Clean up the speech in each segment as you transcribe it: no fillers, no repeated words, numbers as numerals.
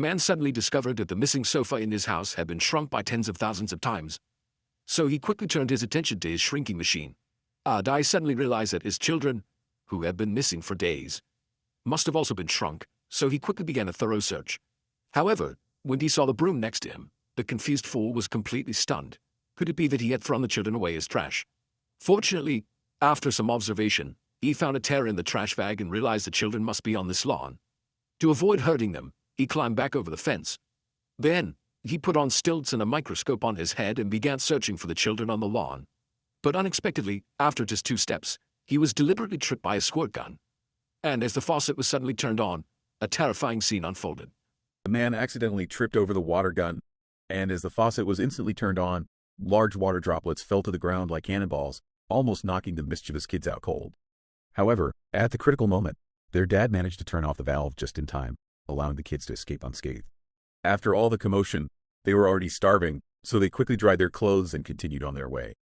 man suddenly discovered that the missing sofa in his house had been shrunk by tens of thousands of times. So he quickly turned his attention to his shrinking machine. Dai suddenly realized that his children, who had been missing for days, must have also been shrunk, so he quickly began a thorough search. However, when he saw the broom next to him, the confused fool was completely stunned. Could it be that he had thrown the children away as trash? Fortunately, after some observation, he found a tear in the trash bag and realized the children must be on this lawn. To avoid hurting them, he climbed back over the fence. Then, he put on stilts and a microscope on his head and began searching for the children on the lawn. But unexpectedly, after just 2 steps, he was deliberately tripped by a squirt gun. And as the faucet was suddenly turned on, a terrifying scene unfolded. The man accidentally tripped over the water gun, and as the faucet was instantly turned on, large water droplets fell to the ground like cannonballs, almost knocking the mischievous kids out cold. However, at the critical moment, their dad managed to turn off the valve just in time, allowing the kids to escape unscathed. After all the commotion, they were already starving, so they quickly dried their clothes and continued on their way.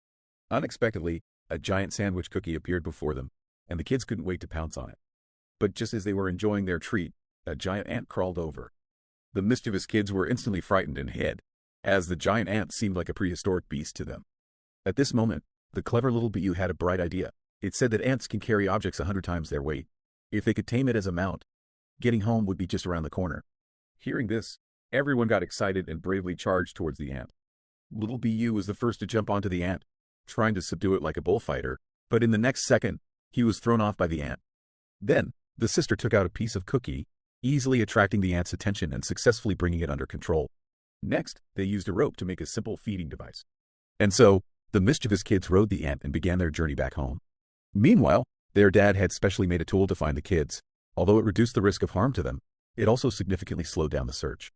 Unexpectedly, a giant sandwich cookie appeared before them, and the kids couldn't wait to pounce on it. But just as they were enjoying their treat, a giant ant crawled over. The mischievous kids were instantly frightened and hid, as the giant ant seemed like a prehistoric beast to them. At this moment, the clever little bee had a bright idea. It said that ants can carry objects 100 times their weight. If they could tame it as a mount, getting home would be just around the corner. Hearing this, everyone got excited and bravely charged towards the ant. Little BU was the first to jump onto the ant, trying to subdue it like a bullfighter, but in the next second, he was thrown off by the ant. Then, the sister took out a piece of cookie, easily attracting the ant's attention and successfully bringing it under control. Next, they used a rope to make a simple feeding device. And so, the mischievous kids rode the ant and began their journey back home. Meanwhile, their dad had specially made a tool to find the kids. Although it reduced the risk of harm to them, it also significantly slowed down the search.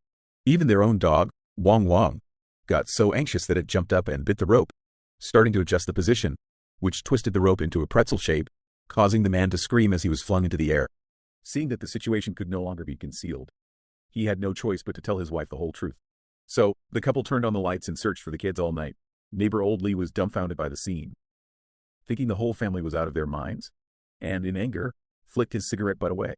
Even their own dog, Wong Wong, got so anxious that it jumped up and bit the rope, starting to adjust the position, which twisted the rope into a pretzel shape, causing the man to scream as he was flung into the air. Seeing that the situation could no longer be concealed, he had no choice but to tell his wife the whole truth. So, the couple turned on the lights and searched for the kids all night. Neighbor Old Lee was dumbfounded by the scene, thinking the whole family was out of their minds, and in anger, flicked his cigarette butt away.